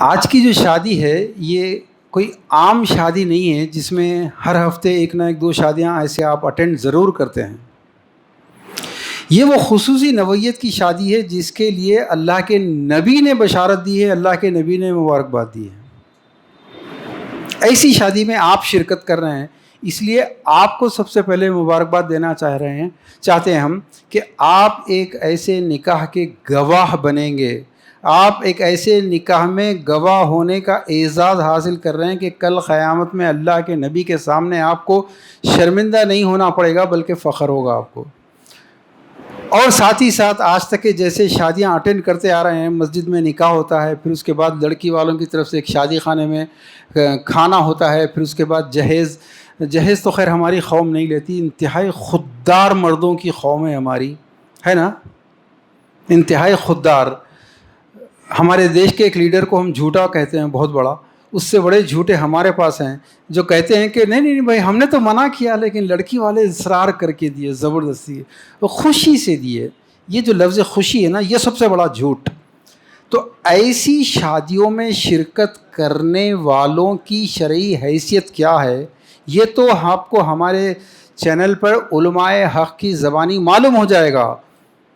آج کی جو شادی ہے یہ کوئی عام شادی نہیں ہے جس میں ہر ہفتے ایک نہ ایک دو شادیاں ایسے آپ اٹینڈ ضرور کرتے ہیں. یہ وہ خصوصی نوعیت کی شادی ہے جس کے لیے اللہ کے نبی نے بشارت دی ہے, اللہ کے نبی نے مبارکباد دی ہے. ایسی شادی میں آپ شرکت کر رہے ہیں, اس لیے آپ کو سب سے پہلے مبارکباد دینا چاہتے ہیں ہم کہ آپ ایک ایسے نکاح کے گواہ بنیں گے. آپ ایک ایسے نکاح میں گواہ ہونے کا اعزاز حاصل کر رہے ہیں کہ کل قیامت میں اللہ کے نبی کے سامنے آپ کو شرمندہ نہیں ہونا پڑے گا بلکہ فخر ہوگا آپ کو. اور ساتھ ہی ساتھ آج تک کے جیسے شادیاں اٹینڈ کرتے آ رہے ہیں, مسجد میں نکاح ہوتا ہے, پھر اس کے بعد لڑکی والوں کی طرف سے ایک شادی خانے میں کھانا ہوتا ہے, پھر اس کے بعد جہیز تو خیر ہماری قوم نہیں لیتی, انتہائی خوددار مردوں کی قوم ہے ہماری, ہے نا, انتہائی خوددار. ہمارے دیش کے ایک لیڈر کو ہم جھوٹا کہتے ہیں بہت بڑا, اس سے بڑے جھوٹے ہمارے پاس ہیں جو کہتے ہیں کہ نہیں بھائی ہم نے تو منع کیا لیکن لڑکی والے اصرار کر کے دیے, زبردستی, وہ خوشی سے دیے. یہ جو لفظ خوشی ہے نا, یہ سب سے بڑا جھوٹ. تو ایسی شادیوں میں شرکت کرنے والوں کی شرعی حیثیت کیا ہے یہ تو آپ کو ہمارے چینل پر علماء حق کی زبانی معلوم ہو جائے گا.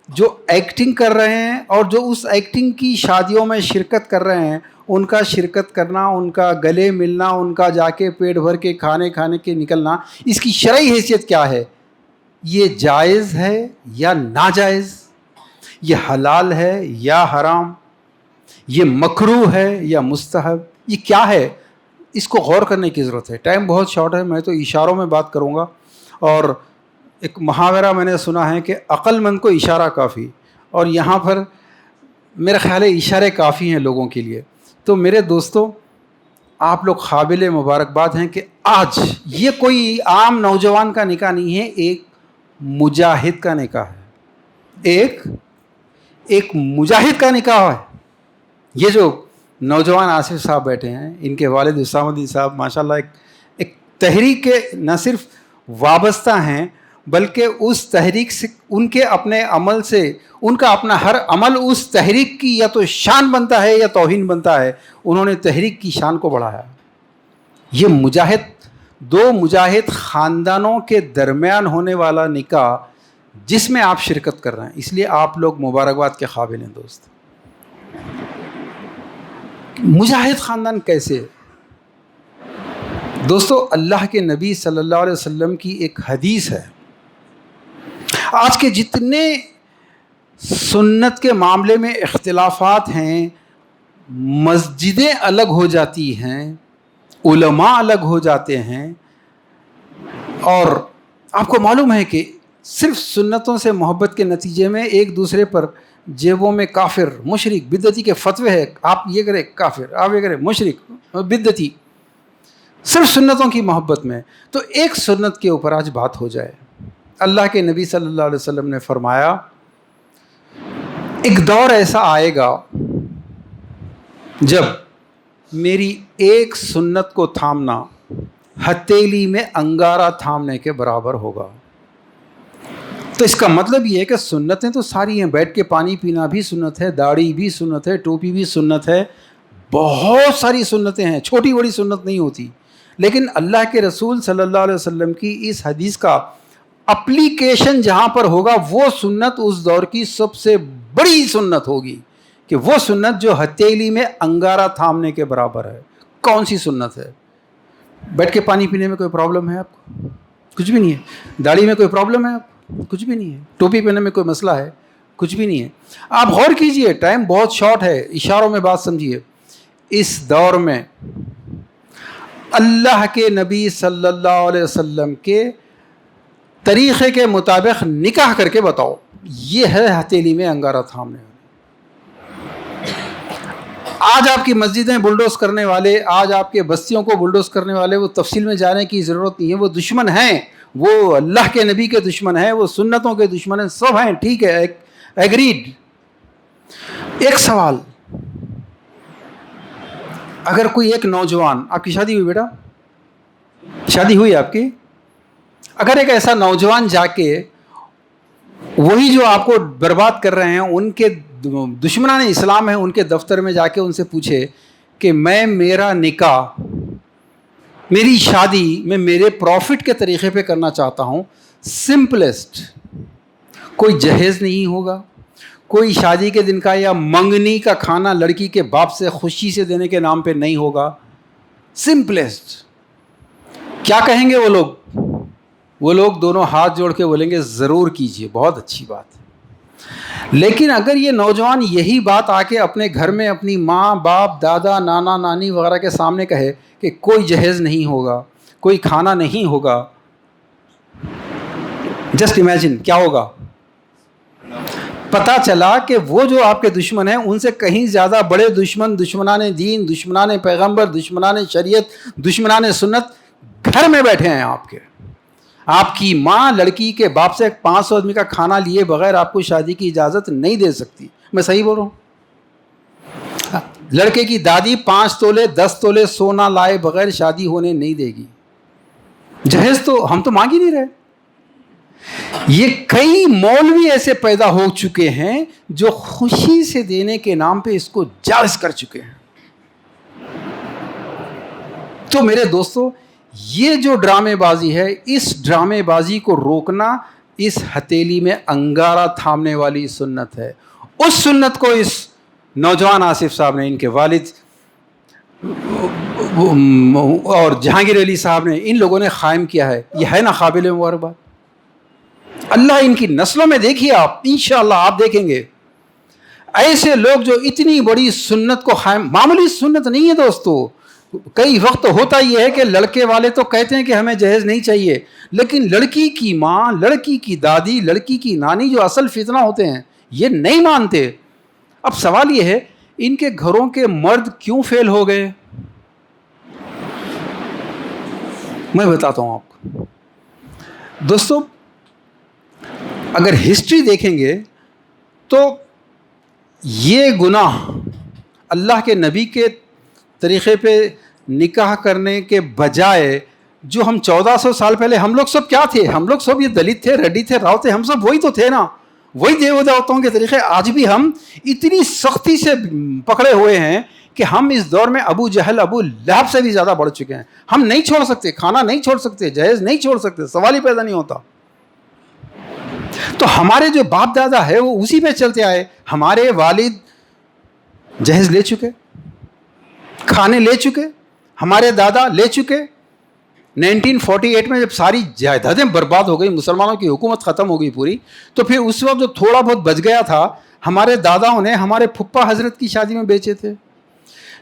جو ایکٹنگ کر رہے ہیں اور جو اس ایکٹنگ کی شادیوں میں شرکت کر رہے ہیں, ان کا شرکت کرنا, ان کا گلے ملنا, ان کا جا کے پیٹ بھر کے کھانے کے نکلنا, اس کی شرعی حیثیت کیا ہے؟ یہ جائز ہے یا ناجائز؟ یہ حلال ہے یا حرام؟ یہ مکروہ ہے یا مستحب؟ یہ کیا ہے؟ اس کو غور کرنے کی ضرورت ہے. ٹائم بہت شارٹ ہے, میں تو اشاروں میں بات کروں گا. اور ایک محاورہ میں نے سنا ہے کہ عقل مند کو اشارہ کافی, اور یہاں پر میرا خیال ہے اشارے کافی ہیں لوگوں کے لیے. تو میرے دوستو, آپ لوگ قابل مبارکباد ہیں کہ آج یہ کوئی عام نوجوان کا نکاح نہیں ہے, ایک مجاہد کا نکاح ہے. ایک مجاہد کا نکاح ہے. یہ جو نوجوان آصف صاحب بیٹھے ہیں, ان کے والد حسام الدین صاحب ماشاءاللہ ایک تحریک کے نہ صرف وابستہ ہیں بلکہ اس تحریک سے, ان کے اپنے عمل سے, ان کا اپنا ہر عمل اس تحریک کی یا تو شان بنتا ہے یا توہین بنتا ہے. انہوں نے تحریک کی شان کو بڑھایا. یہ دو مجاہد خاندانوں کے درمیان ہونے والا نکاح جس میں آپ شرکت کر رہے ہیں, اس لیے آپ لوگ مبارکباد کے قابل ہیں دوست. مجاہد خاندان کیسے؟ دوستو, اللہ کے نبی صلی اللہ علیہ وسلم کی ایک حدیث ہے. آج کے جتنے سنت کے معاملے میں اختلافات ہیں, مسجدیں الگ ہو جاتی ہیں, علماء الگ ہو جاتے ہیں, اور آپ کو معلوم ہے کہ صرف سنتوں سے محبت کے نتیجے میں ایک دوسرے پر جیبوں میں کافر, مشرک, بدعتی کے فتوے ہیں. آپ یہ کریں کافر, آپ یہ کریں مشرک, بدعتی, صرف سنتوں کی محبت میں. تو ایک سنت کے اوپر آج بات ہو جائے. اللہ کے نبی صلی اللہ علیہ وسلم نے فرمایا ایک دور ایسا آئے گا جب میری ایک سنت کو تھامنا ہتھیلی میں انگارہ تھامنے کے برابر ہوگا. تو اس کا مطلب یہ ہے کہ سنتیں تو ساری ہیں. بیٹھ کے پانی پینا بھی سنت ہے, داڑھی بھی سنت ہے, ٹوپی بھی سنت ہے, بہت ساری سنتیں ہیں, چھوٹی بڑی سنت نہیں ہوتی. لیکن اللہ کے رسول صلی اللہ علیہ وسلم کی اس حدیث کا اپلیکیشن جہاں پر ہوگا وہ سنت اس دور کی سب سے بڑی سنت ہوگی, کہ وہ سنت جو ہتھیلی میں انگارہ تھامنے کے برابر ہے. کون سی سنت ہے؟ بیٹھ کے پانی پینے میں کوئی پرابلم ہے آپ کو؟ کچھ بھی نہیں ہے. داڑھی میں کوئی پرابلم ہے آپ کو؟ کچھ بھی نہیں ہے. ٹوپی پہننے میں کوئی مسئلہ ہے؟ کچھ بھی نہیں ہے. آپ غور کیجئے, ٹائم بہت شارٹ ہے, اشاروں میں بات سمجھیے. اس دور میں اللہ کے نبی صلی اللہ علیہ وسلم کے طریقے کے مطابق نکاح کر کے بتاؤ, یہ ہے ہتھیلی میں انگارہ تھامنے. آج آپ کی مسجدیں بلڈوز کرنے والے, آج آپ کے بستیوں کو بلڈوز کرنے والے, وہ تفصیل میں جانے کی ضرورت نہیں ہے. وہ دشمن ہیں, وہ اللہ کے نبی کے دشمن ہیں, وہ سنتوں کے دشمن ہیں, سب ہیں, ٹھیک ہے, ایگریڈ. ایک سوال, اگر کوئی ایک نوجوان, آپ کی شادی ہوئی بیٹا؟ شادی ہوئی آپ کی؟ اگر ایک ایسا نوجوان جا کے وہی جو آپ کو برباد کر رہے ہیں, ان کے دشمنان اسلام ہیں, ان کے دفتر میں جا کے ان سے پوچھے کہ میں میرا نکاح، میری شادی میں میرے پروفٹ کے طریقے پہ کرنا چاہتا ہوں، سمپلسٹ، کوئی جہیز نہیں ہوگا، کوئی شادی کے دن کا یا منگنی کا کھانا لڑکی کے باپ سے خوشی سے دینے کے نام پہ نہیں ہوگا، سمپلسٹ. کیا کہیں گے وہ لوگ دونوں ہاتھ جوڑ کے بولیں گے ضرور کیجئے، بہت اچھی بات. لیکن اگر یہ نوجوان یہی بات آ کے اپنے گھر میں اپنی ماں باپ دادا نانا نانی وغیرہ کے سامنے کہے کہ کوئی جہیز نہیں ہوگا، کوئی کھانا نہیں ہوگا، جسٹ امیجن کیا ہوگا. پتہ چلا کہ وہ جو آپ کے دشمن ہیں ان سے کہیں زیادہ بڑے دشمن، دشمنان دین، دشمنان پیغمبر، دشمنان شریعت، دشمنان سنت گھر میں بیٹھے ہیں آپ کے. آپ کی ماں لڑکی کے باپ سے 500 آدمی کا کھانا لیے بغیر آپ کو شادی کی اجازت نہیں دے سکتی. میں صحیح بول رہا ہوں؟ لڑکے کی دادی 5 تولے 10 تولے سونا لائے بغیر شادی ہونے نہیں دے گی. جہیز تو ہم تو مانگ ہی نہیں رہے. یہ کئی مولوی ایسے پیدا ہو چکے ہیں جو خوشی سے دینے کے نام پہ اس کو جائز کر چکے ہیں. تو میرے دوستو، یہ جو ڈرامے بازی ہے، اس ڈرامے بازی کو روکنا اس ہتیلی میں انگارہ تھامنے والی سنت ہے. اس سنت کو اس نوجوان آصف صاحب نے، ان کے والد اور جہانگیر علی صاحب نے، ان لوگوں نے قائم کیا ہے. یہ ہے نا قابل مبارکباد. اللہ ان کی نسلوں میں دیکھیے آپ، انشاءاللہ آپ دیکھیں گے ایسے لوگ جو اتنی بڑی سنت کو قائم. معمولی سنت نہیں ہے دوستو. کئی وقت ہوتا یہ ہے کہ لڑکے والے تو کہتے ہیں کہ ہمیں جہیز نہیں چاہیے، لیکن لڑکی کی ماں، لڑکی کی دادی، لڑکی کی نانی جو اصل فتنہ ہوتے ہیں یہ نہیں مانتے. اب سوال یہ ہے ان کے گھروں کے مرد کیوں فیل ہو گئے؟ میں بتاتا ہوں آپ کو. دوستو اگر ہسٹری دیکھیں گے تو یہ گناہ اللہ کے نبی کے طریقے پہ نکاح کرنے کے بجائے جو ہم 1400 سال پہلے، ہم لوگ سب کیا تھے؟ ہم لوگ سب یہ دلت تھے، ریڈی تھے، راؤ تھے، ہم سب وہی تو تھے نا. وہی دیو دیوتاؤں کے طریقے آج بھی ہم اتنی سختی سے پکڑے ہوئے ہیں کہ ہم اس دور میں ابو جہل ابو لہب سے بھی زیادہ بڑھ چکے ہیں. ہم نہیں چھوڑ سکتے، کھانا نہیں چھوڑ سکتے، جہیز نہیں چھوڑ سکتے، سوال ہی پیدا نہیں ہوتا. تو ہمارے جو باپ دادا ہے وہ اسی پہ چلتے آئے. ہمارے والد جہیز لے چکے، کھانے لے چکے، ہمارے دادا لے چکے. 1948 میں جب ساری جائیدادیں برباد ہو گئی، مسلمانوں کی حکومت ختم ہو گئی پوری، تو پھر اس وقت جو تھوڑا بہت بچ گیا تھا ہمارے داداؤں نے ہمارے پھپھا حضرت کی شادی میں بیچے تھے.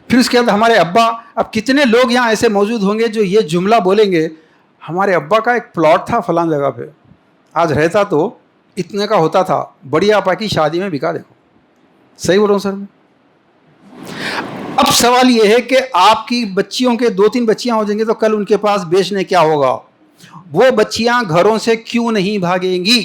پھر اس کے بعد ہمارے ابا، اب کتنے لوگ یہاں ایسے موجود ہوں گے جو یہ جملہ بولیں گے ہمارے ابا کا ایک پلاٹ تھا فلاں جگہ پہ، آج رہتا تو اتنے کا ہوتا تھا، بڑی آپا کی شادی میں بکا. دیکھو صحیح بول رہا ہوں سر میں؟ اب سوال یہ ہے کہ آپ کی بچیوں کے 2-3 بچیاں ہو جائیں گے تو کل ان کے پاس بیچنے کیا ہوگا؟ وہ بچیاں گھروں سے کیوں نہیں بھاگیں گی؟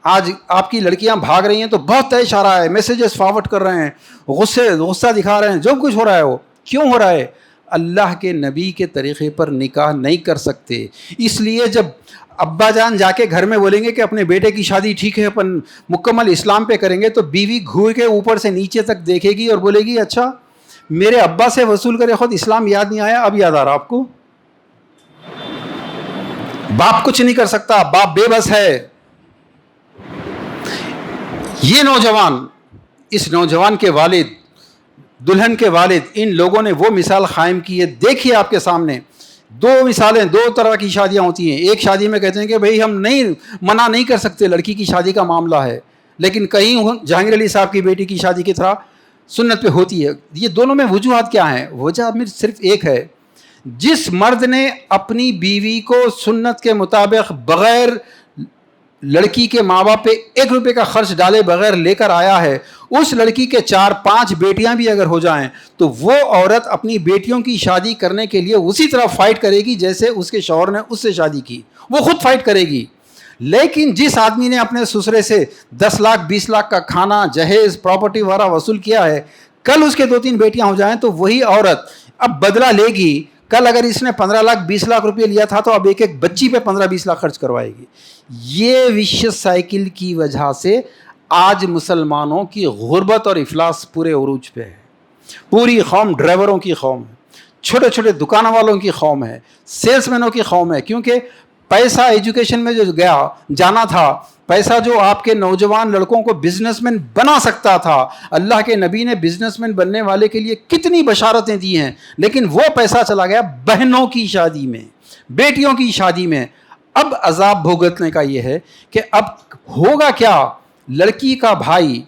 آج آپ کی لڑکیاں بھاگ رہی ہیں تو بہت تیش آ رہا ہے، میسیجز فارورڈ کر رہے ہیں، غصہ دکھا رہے ہیں، جو کچھ ہو رہا ہے وہ کیوں ہو رہا ہے؟ اللہ کے نبی کے طریقے پر نکاح نہیں کر سکتے. اس لیے جب ابا جان جا کے گھر میں بولیں گے کہ اپنے بیٹے کی شادی ٹھیک ہے اپن مکمل اسلام پہ کریں گے، تو بیوی گھور کے اوپر سے نیچے تک دیکھے گی اور بولے گی اچھا میرے ابا سے وصول کرے خود اسلام یاد نہیں آیا، اب یاد آ رہا آپ کو؟ باپ کچھ نہیں کر سکتا، باپ بے بس ہے. یہ نوجوان، اس نوجوان کے والد، دلہن کے والد، ان لوگوں نے وہ مثال قائم کی ہے. دیکھیے آپ کے سامنے 2 مثالیں. 2 طرح کی شادیاں ہوتی ہیں. ایک شادی میں کہتے ہیں کہ بھئی ہم نہیں منع نہیں کر سکتے، لڑکی کی شادی کا معاملہ ہے، لیکن کہیں جہانگیر علی صاحب کی بیٹی کی شادی کی طرح سنت پہ ہوتی ہے. یہ دونوں میں وجوہات کیا ہیں؟ وجہ میں صرف ایک ہے، جس مرد نے اپنی بیوی کو سنت کے مطابق بغیر لڑکی کے ماں باپ پہ 1 روپے کا خرچ ڈالے بغیر لے کر آیا ہے، اس لڑکی کے 4-5 بیٹیاں بھی اگر ہو جائیں تو وہ عورت اپنی بیٹیوں کی شادی کرنے کے لیے اسی طرح فائٹ کرے گی جیسے اس کے شوہر نے اس سے شادی کی، وہ خود فائٹ کرے گی. لیکن جس آدمی نے اپنے سسرے سے 10 لاکھ 20 لاکھ کا کھانا، جہیز، پراپرٹی وغیرہ وصول کیا ہے، کل اس کے 2-3 بیٹیاں ہو جائیں تو وہی عورت اب بدلہ لے گی. کل اگر اس نے 15 لاکھ 20 لاکھ روپے لیا تھا تو اب ایک بچی پہ 15-20 لاکھ خرچ کروائے گی. یہ وشیس سائیکل کی وجہ سے آج مسلمانوں کی غربت اور افلاس پورے عروج پہ ہے. پوری قوم ڈرائیوروں کی قوم ہے، چھوٹے چھوٹے دکانوں والوں کی قوم ہے، سیلس مینوں کی قوم ہے، کیونکہ پیسہ ایجوکیشن میں جو جانا تھا، پیسہ جو آپ کے نوجوان لڑکوں کو بزنس مین بنا سکتا تھا، اللہ کے نبی نے بزنس مین بننے والے کے لیے کتنی بشارتیں دی ہیں، لیکن وہ پیسہ چلا گیا بہنوں کی شادی میں، بیٹیوں کی شادی میں۔ اب عذاب بھگتنے کا یہ ہے کہ اب ہوگا کیا، لڑکی کا بھائی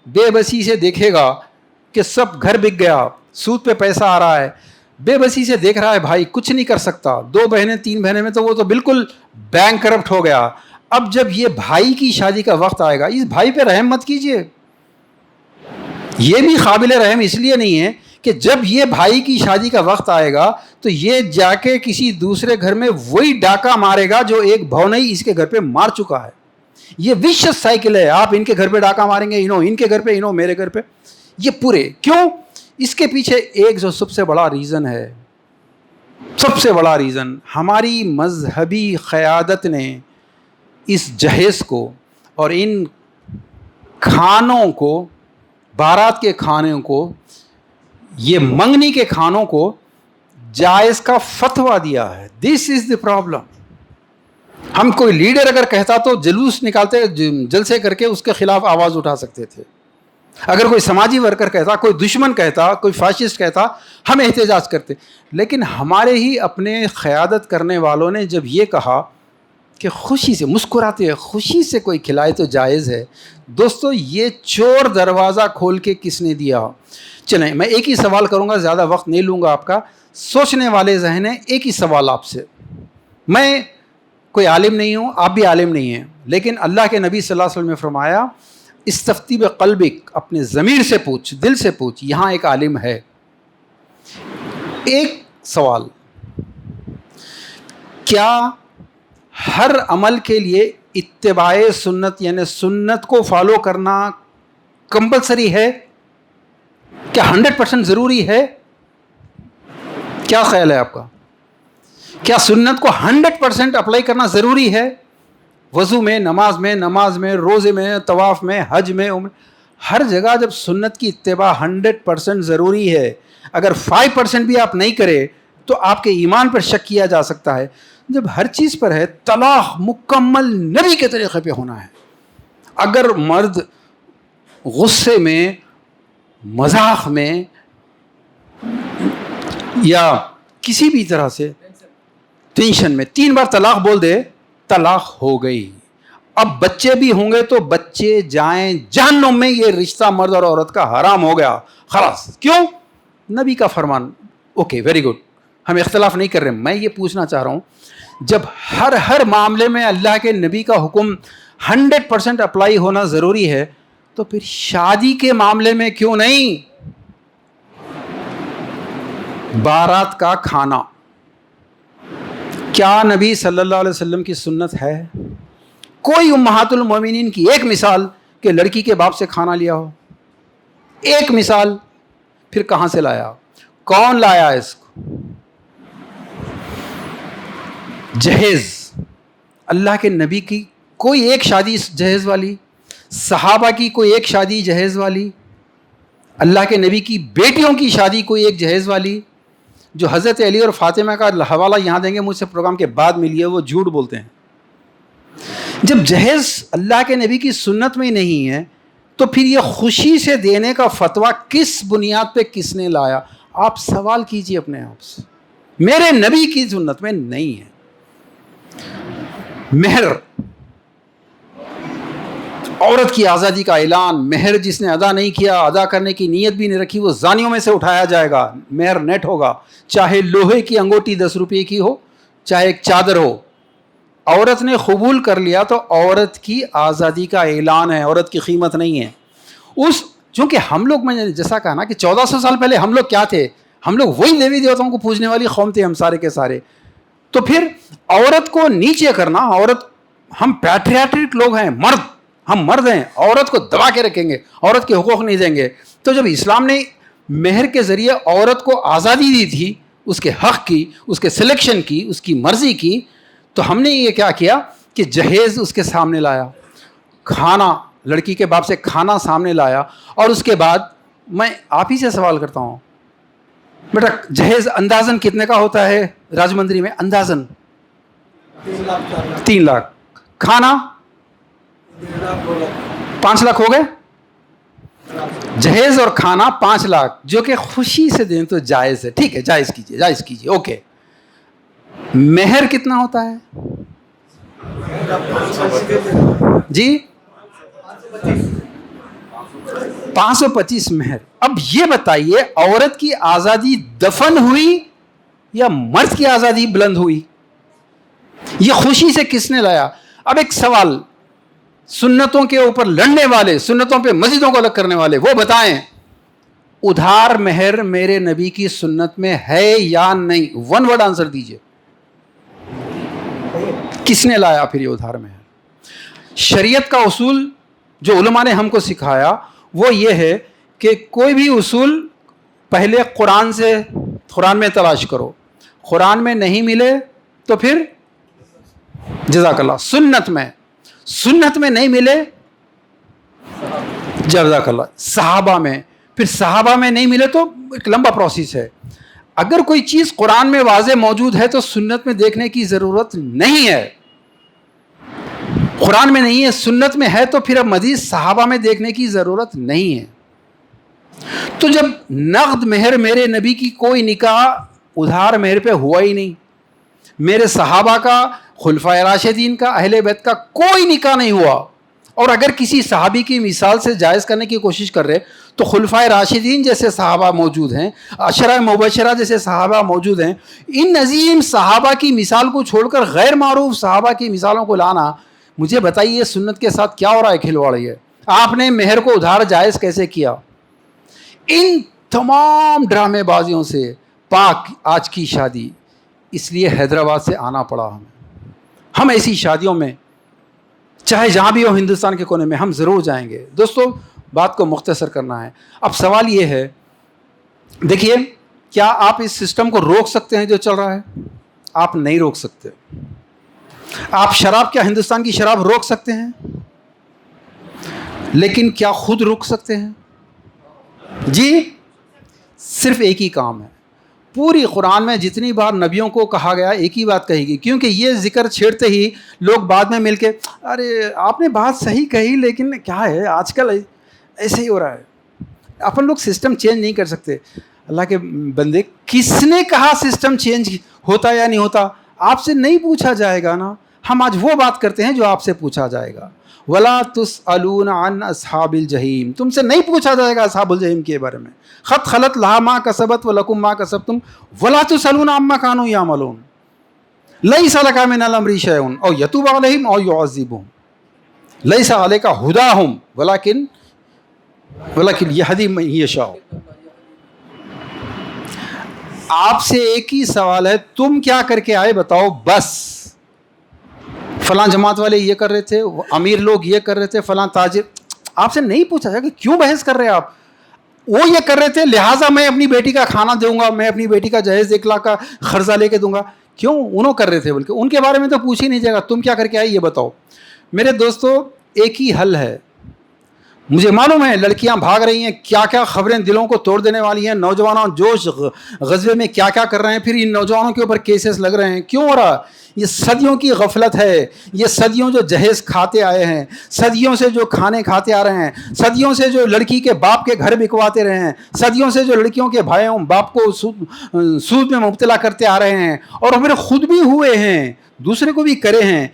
بے بسی سے دیکھے گا کہ سب گھر بک گیا، سود پہ پیسہ آ رہا ہے، بے بسی سے دیکھ رہا ہے بھائی کچھ نہیں کر سکتا، 2 بہنیں 3 بہنیں میں تو وہ تو بالکل بینک کرپٹ ہو گیا۔ اب جب یہ بھائی کی شادی کا وقت آئے گا، اس بھائی پہ رحم مت کیجئے، یہ بھی قابل رحم اس لیے نہیں ہے کہ جب یہ بھائی کی شادی کا وقت آئے گا تو یہ جا کے کسی دوسرے گھر میں وہی ڈاکہ مارے گا جو ایک بھونئی اس کے گھر پہ مار چکا ہے۔ یہ وشس سائیکل ہے، آپ ان کے گھر پہ ڈاکہ ماریں گے، انہوں ان کے گھر پہ، انہوں میرے گھر پہ، یہ پورے کیوں؟ اس کے پیچھے ایک جو سب سے بڑا ریزن ہے، سب سے بڑا ریزن، ہماری مذہبی قیادت نے اس جہیز کو اور ان کھانوں کو، بارات کے کھانوں کو، یہ منگنی کے کھانوں کو جائز کا فتویٰ دیا ہے۔ دس از دی پرابلم۔ ہم کوئی لیڈر اگر کہتا تو جلوس نکالتے، جلسے کر کے اس کے خلاف آواز اٹھا سکتے تھے، اگر کوئی سماجی ورکر کہتا، کوئی دشمن کہتا، کوئی فاشسٹ کہتا، ہم احتجاج کرتے، لیکن ہمارے ہی اپنے قیادت کرنے والوں نے جب یہ کہا کہ خوشی سے مسکراتے ہیں، خوشی سے کوئی کھلائے تو جائز ہے۔ دوستو یہ چور دروازہ کھول کے کس نے دیا؟ چلیں میں ایک ہی سوال کروں گا، زیادہ وقت نہیں لوں گا آپ کا، سوچنے والے ذہن ہے، ایک ہی سوال آپ سے، میں کوئی عالم نہیں ہوں، آپ بھی عالم نہیں ہیں، لیکن اللہ کے نبی صلی اللہ علیہ وسلم نے فرمایا استفتی بقلبک، اپنے ضمیر سے پوچھ، دل سے پوچھ، یہاں ایک عالم ہے۔ ایک سوال، کیا ہر عمل کے لیے اتباع سنت یعنی سنت کو فالو کرنا کمپلسری ہے؟ کیا 100% ضروری ہے؟ کیا خیال ہے آپ کا؟ کیا سنت کو 100% اپلائی کرنا ضروری ہے؟ وضو میں، نماز میں، روزے میں، طواف میں، حج میں، عمر، ہر جگہ جب سنت کی اتباع 100% ضروری ہے، اگر 5% بھی آپ نہیں کرے تو آپ کے ایمان پر شک کیا جا سکتا ہے۔ جب ہر چیز پر ہے، طلاق مکمل نبی کے طریقے پہ ہونا ہے۔ اگر مرد غصے میں، مذاق میں یا کسی بھی طرح سے ٹینشن میں 3 بار طلاق بول دے، طلاق ہو گئی۔ اب بچے بھی ہوں گے تو بچے جائیں جہنم میں، یہ رشتہ مرد اور عورت کا حرام ہو گیا، خلاص۔ کیوں؟ نبی کا فرمان۔ اوکے، ویری گڈ، ہم اختلاف نہیں کر رہے۔ میں یہ پوچھنا چاہ رہا ہوں، جب ہر معاملے میں اللہ کے نبی کا حکم 100% اپلائی ہونا ضروری ہے تو پھر شادی کے معاملے میں کیوں نہیں؟ بارات کا کھانا کیا نبی صلی اللہ علیہ وسلم کی سنت ہے؟ کوئی امہات المومنین کی ایک مثال کہ لڑکی کے باپ سے کھانا لیا ہو؟ ایک مثال؟ پھر کہاں سے لایا؟ کون لایا اس کو؟ جہیز، اللہ کے نبی کی کوئی ایک شادی جہیز والی، صحابہ کی کوئی ایک شادی جہیز والی، اللہ کے نبی کی بیٹیوں کی شادی کوئی ایک جہیز والی؟ جو حضرت علی اور فاطمہ کا حوالہ یہاں دیں گے، مجھ سے پروگرام کے بعد ملیے، وہ جھوٹ بولتے ہیں۔ جب جہیز اللہ کے نبی کی سنت میں نہیں ہے تو پھر یہ خوشی سے دینے کا فتویٰ کس بنیاد پہ کس نے لایا؟ آپ سوال کیجئے اپنے آپ سے، میرے نبی کی سنت میں نہیں ہے۔ مہر، عورت کی آزادی کا اعلان، مہر جس نے ادا نہیں کیا، ادا کرنے کی نیت بھی نہیں رکھی، وہ زانیوں میں سے اٹھایا جائے گا، مہر نیٹ ہوگا، چاہے لوہے کی انگوٹی 10 روپے کی ہو، چاہے ایک چادر ہو۔ عورت نے قبول کر لیا تو عورت کی آزادی کا اعلان ہے، عورت کی قیمت نہیں ہے۔ چونکہ ہم لوگ، میں نے جیسا کہا نا کہ 1400 سال پہلے ہم لوگ کیا تھے؟ ہم لوگ وہی دیوی دیوتاؤں کو پوجنے والی قوم تھے، ہم سارے کے سارے۔ تو پھر عورت کو نیچے کرنا، عورت، ہم پیٹریاٹک لوگ ہیں، ہم مرد ہیں، عورت کو دبا کے رکھیں گے، عورت کے حقوق نہیں دیں گے۔ تو جب اسلام نے مہر کے ذریعے عورت کو آزادی دی تھی، اس کے حق کی، اس کے سلیکشن کی، اس کی مرضی کی، تو ہم نے یہ کیا کیا کہ جہیز اس کے سامنے لایا، کھانا، لڑکی کے باپ سے کھانا سامنے لایا، اور اس کے بعد میں آپ ہی سے سوال کرتا ہوں بیٹا، جہیز اندازن کتنے کا ہوتا ہے راجمندری میں؟ اندازن 3 لاکھ. کھانا 5 لاکھ ہو گئے. جہیز اور کھانا 5 لاکھ جو کہ خوشی سے دیں تو جائز ہے. ٹھیک ہے، جائز کیجیے، جائز کیجیے، اوکے. مہر کتنا ہوتا ہے جی؟ 525 مہر. اب یہ بتائیے عورت کی آزادی دفن ہوئی یا مرد کی آزادی بلند ہوئی؟ یہ خوشی سے کس نے لایا؟ اب ایک سوال، سنتوں کے اوپر لڑنے والے، سنتوں پہ مسجدوں کو الگ کرنے والے، وہ بتائیں ادھار مہر میرے نبی کی سنت میں ہے یا نہیں؟ 1 ورڈ آنسر دیجئے. کس نے لایا پھر یہ ادھار مہر؟ شریعت کا اصول جو علماء نے ہم کو سکھایا وہ یہ ہے کہ کوئی بھی اصول پہلے قرآن میں تلاش کرو، قرآن میں نہیں ملے تو پھر جزاک اللہ سنت میں نہیں ملے، جزاک اللہ صحابہ میں، پھر صحابہ میں نہیں ملے تو ایک لمبا پروسیس ہے. اگر کوئی چیز قرآن میں واضح موجود ہے تو سنت میں دیکھنے کی ضرورت نہیں ہے. قرآن میں نہیں ہے، سنت میں ہے تو پھر اب مزید صحابہ میں دیکھنے کی ضرورت نہیں ہے. تو جب نقد مہر میرے نبی کی کوئی نکاح ادھار مہر پہ ہوا ہی نہیں، میرے صحابہ کا، خلفائے راشدین کا، اہل بیت کا کوئی نکاح نہیں ہوا، اور اگر کسی صحابی کی مثال سے جائز کرنے کی کوشش کر رہے تو خلفائے راشدین جیسے صحابہ موجود ہیں، عشرہ مبشرہ جیسے صحابہ موجود ہیں، ان عظیم صحابہ کی مثال کو چھوڑ کر غیر معروف صحابہ کی مثالوں کو لانا، مجھے بتائیے سنت کے ساتھ کیا ہو رہا ہے؟ کھلواڑی ہے. آپ نے مہر کو ادھار جائز کیسے کیا؟ ان تمام ڈرامے بازیوں سے پاک آج کی شادی. اس لیے حیدرآباد سے آنا پڑا ہم ایسی شادیوں میں چاہے جہاں بھی ہو ہندوستان کے کونے میں ہم ضرور جائیں گے. دوستو بات کو مختصر کرنا ہے. اب سوال یہ ہے، دیکھیے کیا آپ اس سسٹم کو روک سکتے ہیں جو چل رہا ہے؟ آپ نہیں روک سکتے. آپ شراب، کیا ہندوستان کی شراب روک سکتے ہیں؟ لیکن کیا خود روک سکتے ہیں؟ جی صرف ایک ہی کام ہے. پوری قرآن میں جتنی بار نبیوں کو کہا گیا ایک ہی بات کہی گئی، کیونکہ یہ ذکر چھیڑتے ہی لوگ بعد میں مل کے ارے آپ نے بات صحیح کہی لیکن کیا ہے آج کل ایسے ہی ہو رہا ہے. اپن لوگ سسٹم چینج نہیں کر سکتے. اللہ کے بندے، کس نے کہا سسٹم چینج ہوتا یا نہیں ہوتا؟ آپ سے نہیں پوچھا جائے گا نا. ہم آج وہ بات کرتے ہیں جو آپ سے پوچھا جائے گا. وَلَا تُسْأَلُونَ عَنْ أَصْحَابِ الْجَحِيمِ، تم سے نہیں پوچھا جائے گا اصحاب الجحیم کے بارے میں. خط خلت لہا ما کسبت ولکم ما کسبتم ولا تسألون عما كانوا يعملون ليس لك من الامر شيء او يتوب عليهم او يعذبهم ليس عليك هداهم ولكن يهدي من يشاء. آپ سے ایک ہی سوال ہے، تم کیا کر کے آئے بتاؤ بس. فلاں جماعت والے یہ کر رہے تھے، امیر لوگ یہ کر رہے تھے، فلاں تاجر. آپ سے نہیں پوچھا جائے کہ کیوں بحث کر رہے ہیں آپ؟ وہ یہ کر رہے تھے لہٰذا میں اپنی بیٹی کا کھانا دوں گا، میں اپنی بیٹی کا جہیز 1 لاکھ کا قرضہ لے کے دوں گا. کیوں؟ انہوں کر رہے تھے، بلکہ ان کے بارے میں تو پوچھ ہی نہیں جائے گا تم کیا کر کے آئے یہ بتاؤ. میرے دوستو ایک ہی حل ہے. مجھے معلوم ہے لڑکیاں بھاگ رہی ہیں، کیا کیا خبریں دلوں کو توڑ دینے والی ہیں. نوجوانوں جوش غزوے میں کیا کیا کر رہے ہیں، پھر ان نوجوانوں کے اوپر کیسز لگ رہے ہیں. کیوں ہو رہا؟ یہ صدیوں کی غفلت ہے. یہ صدیوں جو جہیز کھاتے آئے ہیں، صدیوں سے جو کھانے کھاتے آ رہے ہیں، صدیوں سے جو لڑکی کے باپ کے گھر بکواتے رہے ہیں، صدیوں سے جو لڑکیوں کے بھائیوں باپ کو سود میں مبتلا کرتے آ رہے ہیں، اور پھر خود بھی ہوئے ہیں، دوسرے کو بھی کرے ہیں.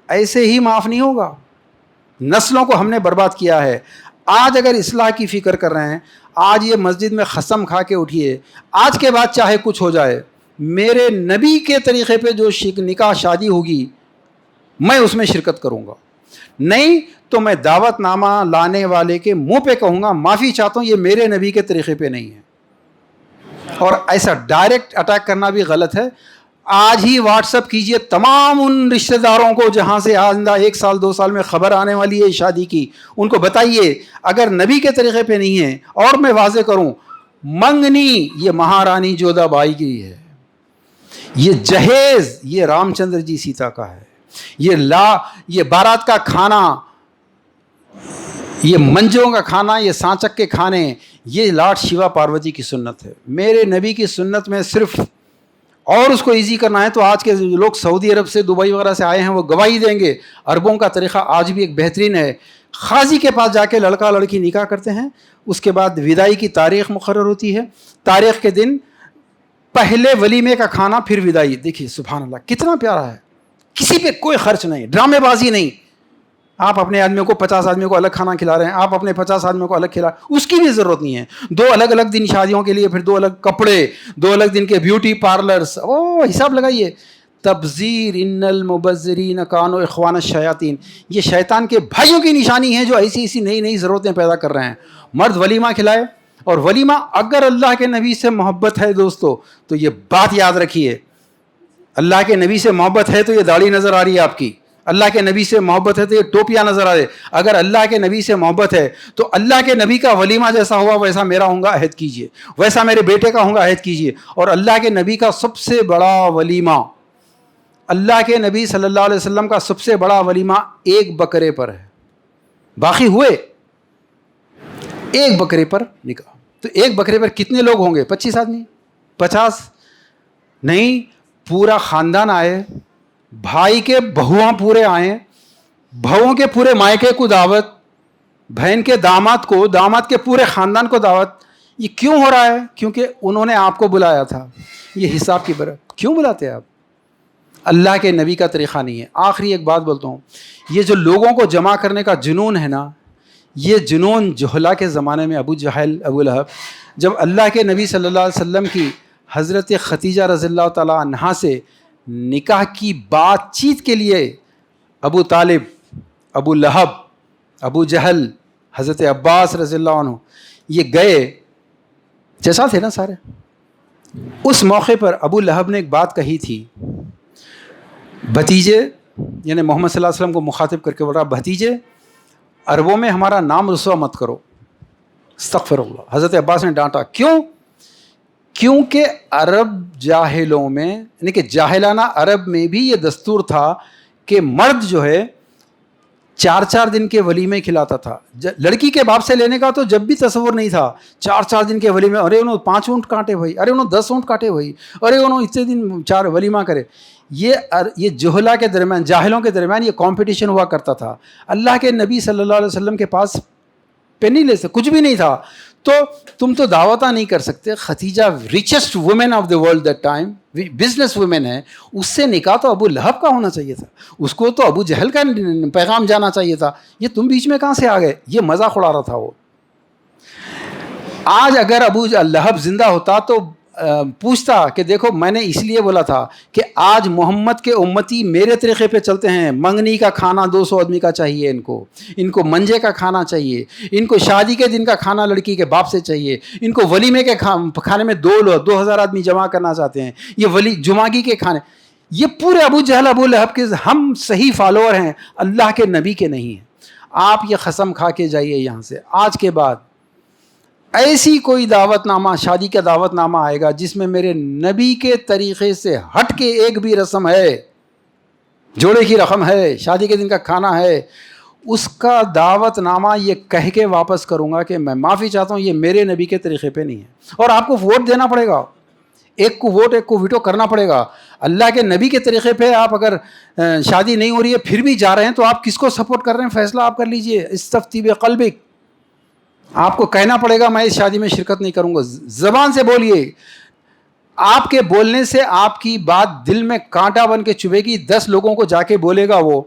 ایسے ہی معاف نہیں ہوگا. نسلوں کو ہم نے برباد کیا ہے. آج اگر اصلاح کی فکر کر رہے ہیں، آج یہ مسجد میں قسم کھا کے اٹھیے، آج کے بعد چاہے کچھ ہو جائے، میرے نبی کے طریقے پہ جو نکاح شادی ہوگی میں اس میں شرکت کروں گا. نہیں تو میں دعوت نامہ لانے والے کے منہ پہ کہوں گا معافی چاہتا ہوں، یہ میرے نبی کے طریقے پہ نہیں ہے. اور ایسا ڈائریکٹ اٹیک کرنا بھی غلط ہے. آج ہی واٹس اپ کیجئے تمام ان رشتہ داروں کو جہاں سے آئندہ 1 سال 2 سال میں خبر آنے والی ہے شادی کی، ان کو بتائیے اگر نبی کے طریقے پہ نہیں ہے. اور میں واضح کروں، منگنی یہ مہارانی جودھا بائی کی ہے، یہ جہیز یہ رام چندر جی سیتا کا ہے، یہ بارات کا کھانا، یہ منجوں کا کھانا، یہ سانچک کے کھانے، یہ لاڈ شیوا پاروتی کی سنت ہے. میرے نبی کی سنت میں صرف اور اس کو ایزی کرنا ہے تو آج کے لوگ سعودی عرب سے دبئی وغیرہ سے آئے ہیں وہ گواہی دیں گے. عربوں کا طریقہ آج بھی ایک بہترین ہے. قاضی کے پاس جا کے لڑکا لڑکی نکاح کرتے ہیں, اس کے بعد وداعی کی تاریخ مقرر ہوتی ہے, تاریخ کے دن پہلے ولیمے کا کھانا پھر وداعی. دیکھیے سبحان اللہ کتنا پیارا ہے, کسی پہ کوئی خرچ نہیں, ڈرامے بازی نہیں. آپ اپنے آدمیوں کو 50 آدمیوں کو الگ کھانا کھلا رہے ہیں, آپ اپنے 50 آدمیوں کو الگ کھلا, اس کی بھی ضرورت نہیں ہے. 2 الگ الگ دن شادیوں کے لیے, پھر 2 الگ کپڑے, 2 الگ دن کے بیوٹی پارلرز. حساب لگائیے. تبذیر ان المبذرین کانوا اخوان الشیاطین, یہ شیطان کے بھائیوں کی نشانی ہے جو ایسی نئی ضرورتیں پیدا کر رہے ہیں. مرد ولیمہ کھلائے, اور ولیمہ اگر اللہ کے نبی سے محبت ہے دوستو تو یہ بات یاد رکھیے, اللہ کے نبی سے محبت ہے تو یہ داڑھی نظر آ رہی ہے آپ کی, اللہ کے نبی سے محبت ہے تو یہ ٹوپیاں نظر آ رہے. اگر اللہ کے نبی سے محبت ہے تو اللہ کے نبی کا ولیمہ جیسا ہوا ویسا میرا ہوں گا, عہد کیجئے. ویسا میرے بیٹے کا ہوں گا, عہد کیجئے. اور اللہ کے نبی کا سب سے بڑا ولیمہ, اللہ کے نبی صلی اللہ علیہ وسلم کا سب سے بڑا ولیمہ 1 بکرے پر ہے. باقی ہوئے 1 بکرے پر نکاح. تو 1 بکرے پر کتنے لوگ ہوں گے؟ 25 آدمی, 50 نہیں, پورا خاندان آئے, بھائی کے بہواں پورے آئیں, بہووں کے پورے مائکے کو دعوت, بہن کے داماد کو, داماد کے پورے خاندان کو دعوت. یہ کیوں ہو رہا ہے؟ کیونکہ انہوں نے آپ کو بلایا تھا. یہ حساب کی برکت. کیوں بلاتے ہیں آپ؟ اللہ کے نبی کا طریقہ نہیں ہے. آخری ایک بات بولتا ہوں, یہ جو لوگوں کو جمع کرنے کا جنون ہے نا, یہ جنون جہلا کے زمانے میں ابو جہل, ابو لہب, جب اللہ کے نبی صلی اللہ علیہ وسلم کی حضرت ختیجہ رضی اللہ تعالیٰ عنہا سے نکاح کی بات چیت کے لیے ابو طالب, ابو لہب, ابو جہل, حضرت عباس رضی اللہ عنہ یہ گئے, جیسا تھے نا سارے. اس موقع پر ابو لہب نے ایک بات کہی تھی, بھتیجے, یعنی محمد صلی اللہ علیہ وسلم کو مخاطب کر کے بول رہا, بھتیجے عربوں میں ہمارا نام رسوا مت کرو. استغفر اللہ. حضرت عباس نے ڈانٹا, کیوں؟ کیونکہ عرب جاہلوں میں, یعنی کہ جاہلانہ عرب میں بھی یہ دستور تھا کہ مرد جو ہے 4 دن کے ولیمے کھلاتا تھا. لڑکی کے باپ سے لینے کا تو جب بھی تصور نہیں تھا. 4 دن کے ولیمے, ارے انہوں 5 اونٹ کاٹے بھائی, ارے انہوں 10 اونٹ کاٹے بھائی, ارے انہوں اتنے دن 4 ولیمہ کرے. یہ جہلا کے درمیان, جاہلوں کے درمیان یہ کمپٹیشن ہوا کرتا تھا. اللہ کے نبی صلی اللہ علیہ وسلم کے پاس پینی لے سکتے, کچھ بھی نہیں تھا, تو تم تو دعوتہ نہیں کر سکتے. Khadija richest woman of the world that time, business woman ہے, اس سے نکاح تو ابو لہب کا ہونا چاہیے تھا, اس کو تو ابو جہل کا پیغام جانا چاہیے تھا. یہ تم بیچ میں کہاں سے آ گئے؟ یہ مذاق اڑا رہا تھا وہ. آج اگر ابو لہب زندہ ہوتا تو پوچھتا کہ دیکھو میں نے اس لیے بولا تھا کہ آج محمد کے امتی میرے طریقے پہ چلتے ہیں. منگنی کا کھانا 200 آدمی کا چاہیے, ان کو منجے کا کھانا چاہیے, ان کو شادی کے دن کا کھانا لڑکی کے باپ سے چاہیے, ان کو ولیمے کے کھانے میں 2000 آدمی جمع کرنا چاہتے ہیں, یہ جمعگی کے کھانے. یہ پورے ابو جہل ابو لہب کے ہم صحیح فالوور ہیں, اللہ کے نبی کے نہیں ہیں. آپ یہ قسم کھا کے جائیے یہاں سے, آج کے بعد ایسی کوئی دعوت نامہ, شادی کا دعوت نامہ آئے گا جس میں میرے نبی کے طریقے سے ہٹ کے ایک بھی رسم ہے, جوڑے کی رقم ہے, شادی کے دن کا کھانا ہے, اس کا دعوت نامہ یہ کہہ کے واپس کروں گا کہ میں معافی چاہتا ہوں, یہ میرے نبی کے طریقے پہ نہیں ہے. اور آپ کو ووٹ دینا پڑے گا, ایک کو ووٹ ایک کو ویٹو کرنا پڑے گا. اللہ کے نبی کے طریقے پہ آپ اگر شادی نہیں ہو رہی ہے پھر بھی جا رہے ہیں تو آپ کس کو سپورٹ کر رہے ہیں, فیصلہ آپ کر لیجئے. استفتی بقلبک, آپ کو کہنا پڑے گا میں اس شادی میں شرکت نہیں کروں گا. زبان سے بولیے, آپ کے بولنے سے آپ کی بات دل میں کانٹا بن کے چبھے گی. 10 لوگوں کو جا کے بولے گا وہ,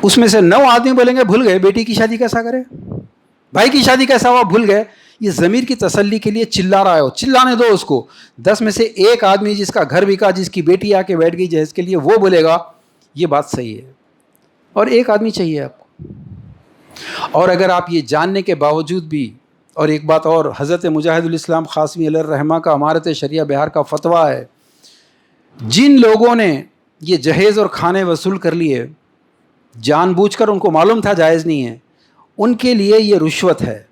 اس میں سے 9 آدمی بولیں گے بھول گئے بیٹی کی شادی کیسا کرے, بھائی کی شادی کیسا ہوا بھول گئے. یہ ضمیر کی تسلی کے لیے چلا رہا ہے, چلانے دو اس کو. 10 میں سے 1 آدمی جس کا گھر بکا, جس کی بیٹی آ کے بیٹھ گئی جہیز کے لیے, وہ بولے گا یہ بات صحیح ہے. اور 1 آدمی چاہیے آپ کو. اور اگر آپ یہ جاننے کے باوجود بھی, اور ایک بات اور, حضرت مجاہد الاسلام قاسمی علیہ الرحمہ کا امارت شریعہ بہار کا فتویٰ ہے, جن لوگوں نے یہ جہیز اور کھانے وصول کر لیے جان بوجھ کر, ان کو معلوم تھا جائز نہیں ہے, ان کے لیے یہ رشوت ہے.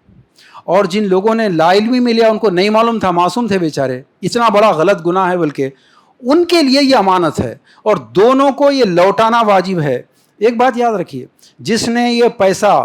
اور جن لوگوں نے لا علمی میں لیا, ان کو نہیں معلوم تھا, معصوم تھے بیچارے, اتنا بڑا غلط گناہ ہے بلکہ, ان کے لیے یہ امانت ہے. اور دونوں کو یہ لوٹانا واجب ہے. ایک بات یاد رکھیے, جس نے یہ پیسہ